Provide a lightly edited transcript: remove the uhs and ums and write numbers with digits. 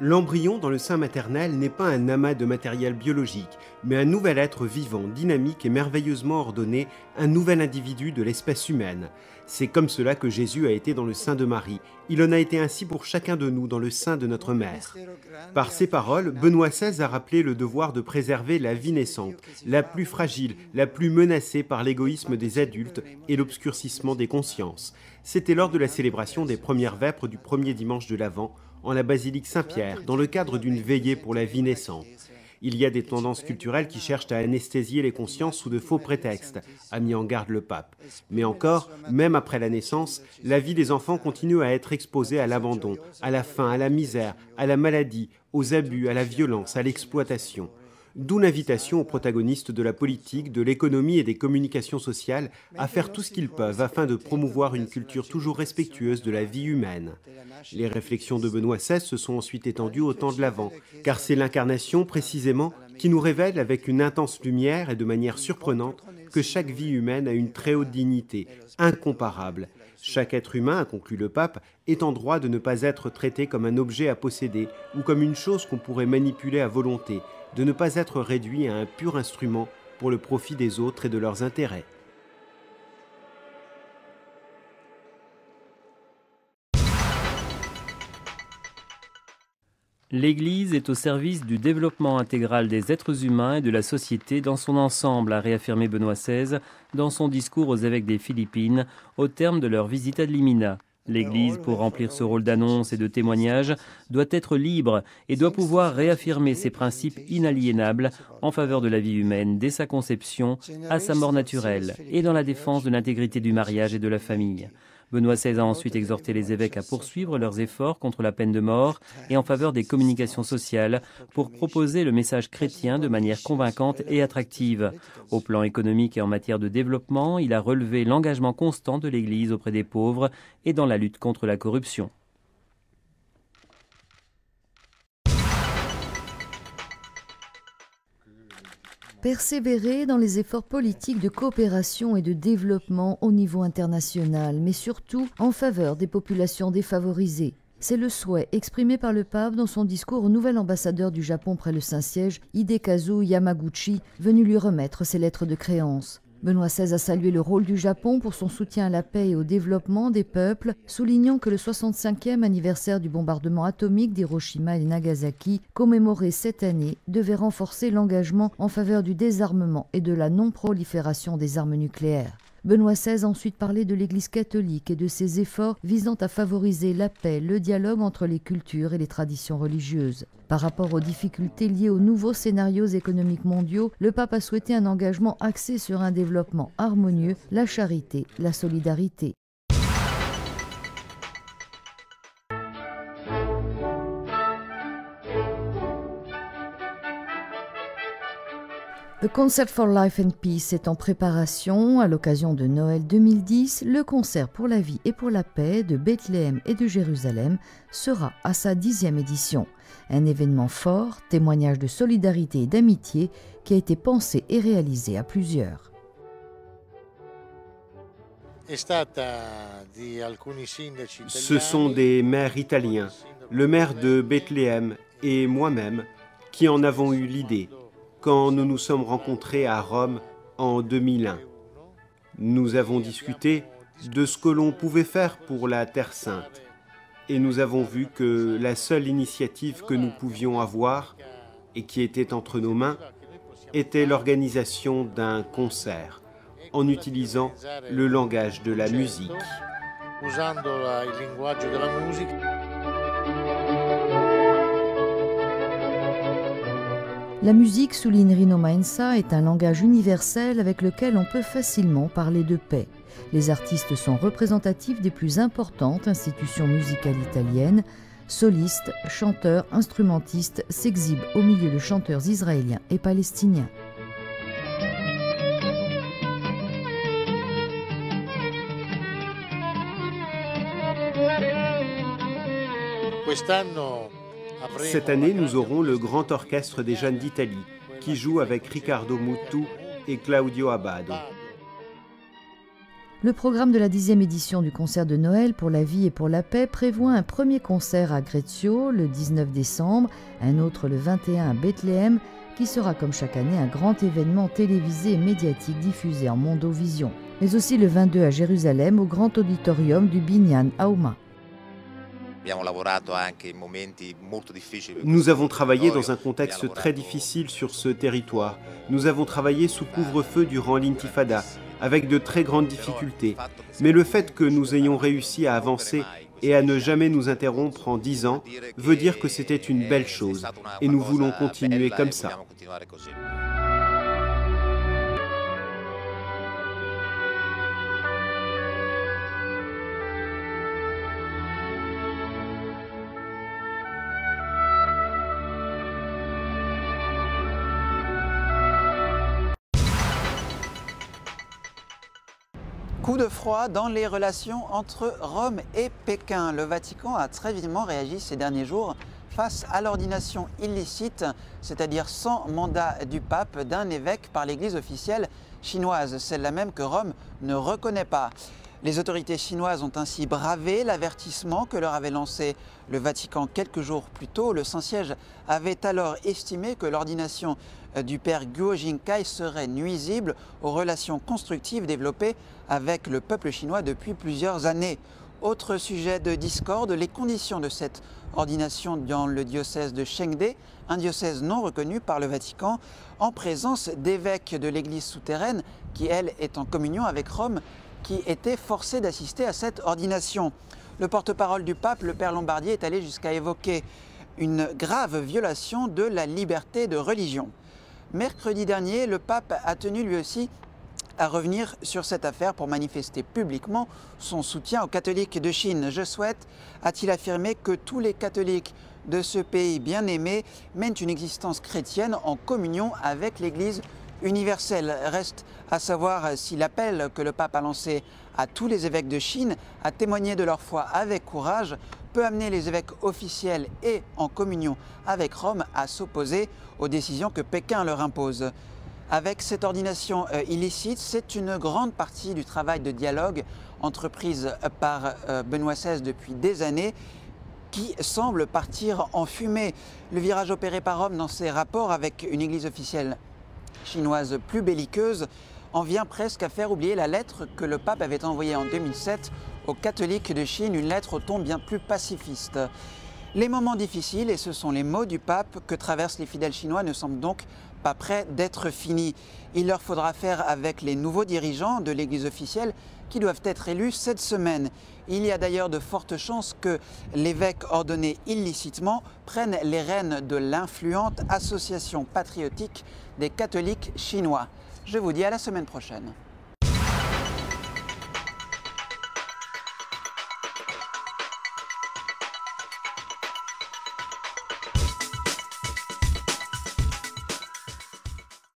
L'embryon dans le sein maternel n'est pas un amas de matériel biologique, mais un nouvel être vivant, dynamique et merveilleusement ordonné, un nouvel individu de l'espèce humaine. C'est comme cela que Jésus a été dans le sein de Marie. Il en a été ainsi pour chacun de nous dans le sein de notre mère. Par ces paroles, Benoît XVI a rappelé le devoir de préserver la vie naissante, la plus fragile, la plus menacée par l'égoïsme des adultes et l'obscurcissement des consciences. C'était lors de la célébration des premières vêpres du premier dimanche de l'Avent, en la basilique Saint-Pierre, dans le cadre d'une veillée pour la vie naissante. Il y a des tendances culturelles qui cherchent à anesthésier les consciences sous de faux prétextes, a mis en garde le pape. Mais encore, même après la naissance, la vie des enfants continue à être exposée à l'abandon, à la faim, à la misère, à la maladie, aux abus, à la violence, à l'exploitation. D'où l'invitation aux protagonistes de la politique, de l'économie et des communications sociales à faire tout ce qu'ils peuvent afin de promouvoir une culture toujours respectueuse de la vie humaine. Les réflexions de Benoît XVI se sont ensuite étendues au temps de l'Avent, car c'est l'incarnation précisément qui nous révèle avec une intense lumière et de manière surprenante que chaque vie humaine a une très haute dignité, incomparable. Chaque être humain, a conclu le pape, est en droit de ne pas être traité comme un objet à posséder ou comme une chose qu'on pourrait manipuler à volonté, de ne pas être réduit à un pur instrument pour le profit des autres et de leurs intérêts. L'Église est au service du développement intégral des êtres humains et de la société dans son ensemble, a réaffirmé Benoît XVI dans son discours aux évêques des Philippines au terme de leur visite ad limina. L'Église, pour remplir ce rôle d'annonce et de témoignage, doit être libre et doit pouvoir réaffirmer ses principes inaliénables en faveur de la vie humaine dès sa conception à sa mort naturelle et dans la défense de l'intégrité du mariage et de la famille. Benoît XVI a ensuite exhorté les évêques à poursuivre leurs efforts contre la peine de mort et en faveur des communications sociales pour proposer le message chrétien de manière convaincante et attractive. Au plan économique et en matière de développement, il a relevé l'engagement constant de l'Église auprès des pauvres et dans la lutte contre la corruption. Persévérer dans les efforts politiques de coopération et de développement au niveau international, mais surtout en faveur des populations défavorisées. C'est le souhait exprimé par le pape dans son discours au nouvel ambassadeur du Japon près le Saint-Siège, Hidekazu Yamaguchi, venu lui remettre ses lettres de créance. Benoît XVI a salué le rôle du Japon pour son soutien à la paix et au développement des peuples, soulignant que le 65e anniversaire du bombardement atomique d'Hiroshima et Nagasaki, commémoré cette année, devait renforcer l'engagement en faveur du désarmement et de la non-prolifération des armes nucléaires. Benoît XVI a ensuite parlé de l'Église catholique et de ses efforts visant à favoriser la paix, le dialogue entre les cultures et les traditions religieuses. Par rapport aux difficultés liées aux nouveaux scénarios économiques mondiaux, le pape a souhaité un engagement axé sur un développement harmonieux, la charité, la solidarité. The Concert for Life and Peace est en préparation. À l'occasion de Noël 2010, le concert pour la vie et pour la paix de Bethléem et de Jérusalem sera à sa 10e édition. Un événement fort, témoignage de solidarité et d'amitié qui a été pensé et réalisé à plusieurs. Ce sont des maires italiens, le maire de Bethléem et moi-même, qui en avons eu l'idée quand nous nous sommes rencontrés à Rome en 2001. Nous avons discuté de ce que l'on pouvait faire pour la Terre Sainte et nous avons vu que la seule initiative que nous pouvions avoir et qui était entre nos mains était l'organisation d'un concert en utilisant le langage de la musique. La musique, souligne Rino Mainsa, est un langage universel avec lequel on peut facilement parler de paix. Les artistes sont représentatifs des plus importantes institutions musicales italiennes. Solistes, chanteurs, instrumentistes s'exhibent au milieu de chanteurs israéliens et palestiniens. Cette année, nous aurons le Grand Orchestre des Jeunes d'Italie, qui joue avec Riccardo Mutu et Claudio Abbado. Le programme de la 10e édition du concert de Noël pour la vie et pour la paix prévoit un premier concert à Greccio le 19 décembre, un autre le 21 à Bethléem, qui sera comme chaque année un grand événement télévisé et médiatique diffusé en mondovision, mais aussi le 22 à Jérusalem au grand auditorium du Binyan Hauma. Nous avons travaillé dans un contexte très difficile sur ce territoire. Nous avons travaillé sous couvre-feu durant l'intifada, avec de très grandes difficultés. Mais le fait que nous ayons réussi à avancer et à ne jamais nous interrompre en 10 ans veut dire que c'était une belle chose. Et nous voulons continuer comme ça. Coup de froid dans les relations entre Rome et Pékin. Le Vatican a très vivement réagi ces derniers jours face à l'ordination illicite, c'est-à-dire sans mandat du pape, d'un évêque par l'Église officielle chinoise, celle-là même que Rome ne reconnaît pas. Les autorités chinoises ont ainsi bravé l'avertissement que leur avait lancé le Vatican quelques jours plus tôt. Le Saint-Siège avait alors estimé que l'ordination du père Guo Jinkai serait nuisible aux relations constructives développées avec le peuple chinois depuis plusieurs années. Autre sujet de discorde, les conditions de cette ordination dans le diocèse de Chengde, un diocèse non reconnu par le Vatican, en présence d'évêques de l'église souterraine qui, elle, est en communion avec Rome, qui étaient forcés d'assister à cette ordination. Le porte-parole du pape, le père Lombardier, est allé jusqu'à évoquer une grave violation de la liberté de religion. Mercredi dernier, le pape a tenu lui aussi à revenir sur cette affaire pour manifester publiquement son soutien aux catholiques de Chine. Je souhaite, a-t-il affirmé, que tous les catholiques de ce pays bien-aimé mènent une existence chrétienne en communion avec l'Église universelle. Reste à savoir si l'appel que le pape a lancé à tous les évêques de Chine à témoigner de leur foi avec courage peut amener les évêques officiels et en communion avec Rome à s'opposer aux décisions que Pékin leur impose. Avec cette ordination illicite, c'est une grande partie du travail de dialogue entreprise par Benoît XVI depuis des années qui semble partir en fumée. Le virage opéré par Rome dans ses rapports avec une église officielle chinoise plus belliqueuse en vient presque à faire oublier la lettre que le pape avait envoyée en 2007 aux catholiques de Chine, une lettre au ton bien plus pacifiste. Les moments difficiles, et ce sont les mots du pape que traversent les fidèles chinois, ne semblent donc pas près d'être finis. Il leur faudra faire avec les nouveaux dirigeants de l'Église officielle qui doivent être élus cette semaine. Il y a d'ailleurs de fortes chances que l'évêque ordonné illicitement prenne les rênes de l'influente association patriotique des catholiques chinois. Je vous dis à la semaine prochaine.